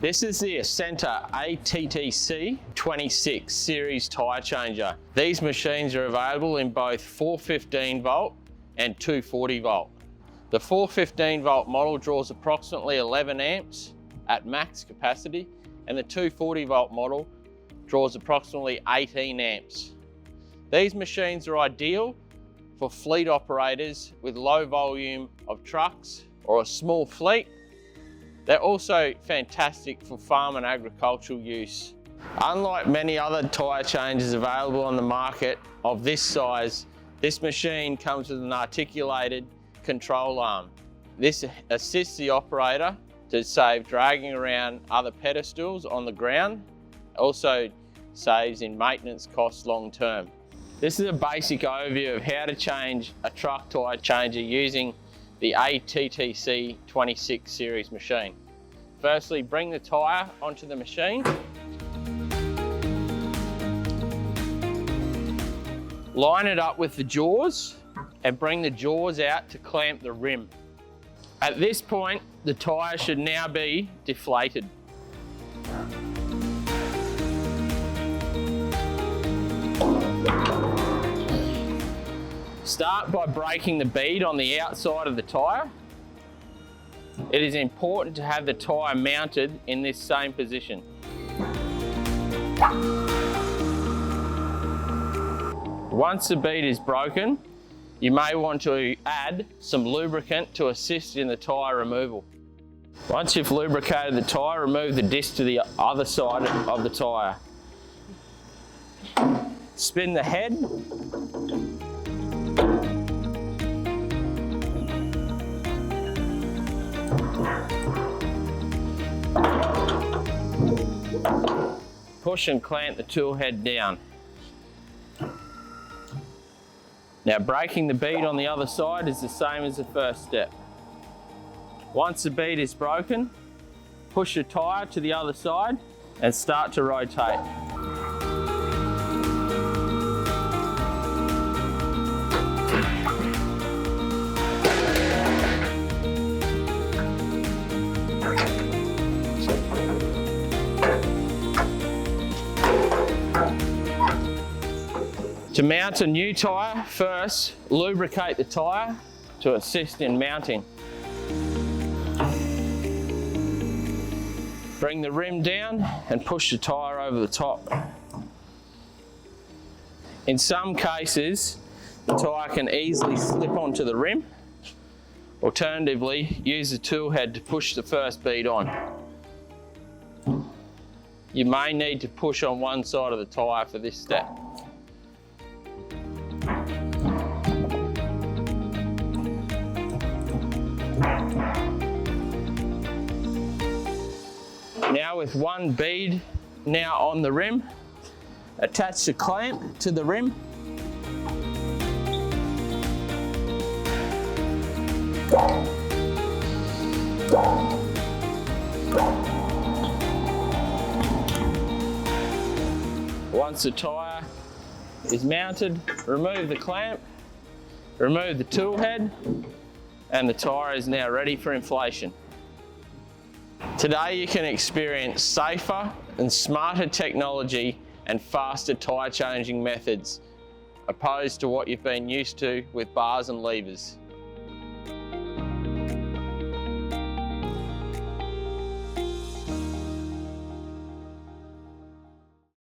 This is the Ascenta ATTC26 series tyre changer. These machines are available in both 415 volt and 240 volt. The 415 volt model draws approximately 11 amps at max capacity, and the 240 volt model draws approximately 18 amps. These machines are ideal for fleet operators with low volume of trucks or a small fleet. They're also fantastic for farm and agricultural use. Unlike many other tyre changes available on the market of this size, this machine comes with an articulated control arm. This assists the operator to save dragging around other pedestals on the ground. Also saves in maintenance costs long term. This is a basic overview of how to change a truck tyre changer using the ATTC26 series machine. Firstly, bring the tyre onto the machine. Line it up with the jaws and bring the jaws out to clamp the rim. At this point, the tyre should now be deflated. Start by breaking the bead on the outside of the tyre. It is important to have the tyre mounted in this same position. Once the bead is broken, you may want to add some lubricant to assist in the tyre removal. Once you've lubricated the tyre, remove the disc to the other side of the tyre. Spin the head. Push and clamp the tool head down. Now, breaking the bead on the other side is the same as the first step. Once the bead is broken, push the tyre to the other side and start to rotate. To mount a new tyre, first lubricate the tyre to assist in mounting. Bring the rim down and push the tyre over the top. In some cases, the tyre can easily slip onto the rim. Alternatively, use the tool head to push the first bead on. You may need to push on one side of the tyre for this step. Now, with one bead now on the rim, attach the clamp to the rim. Once the tyre is mounted, remove the clamp, remove the tool head, and the tyre is now ready for inflation. Today you can experience safer and smarter technology and faster tyre changing methods, opposed to what you've been used to with bars and levers.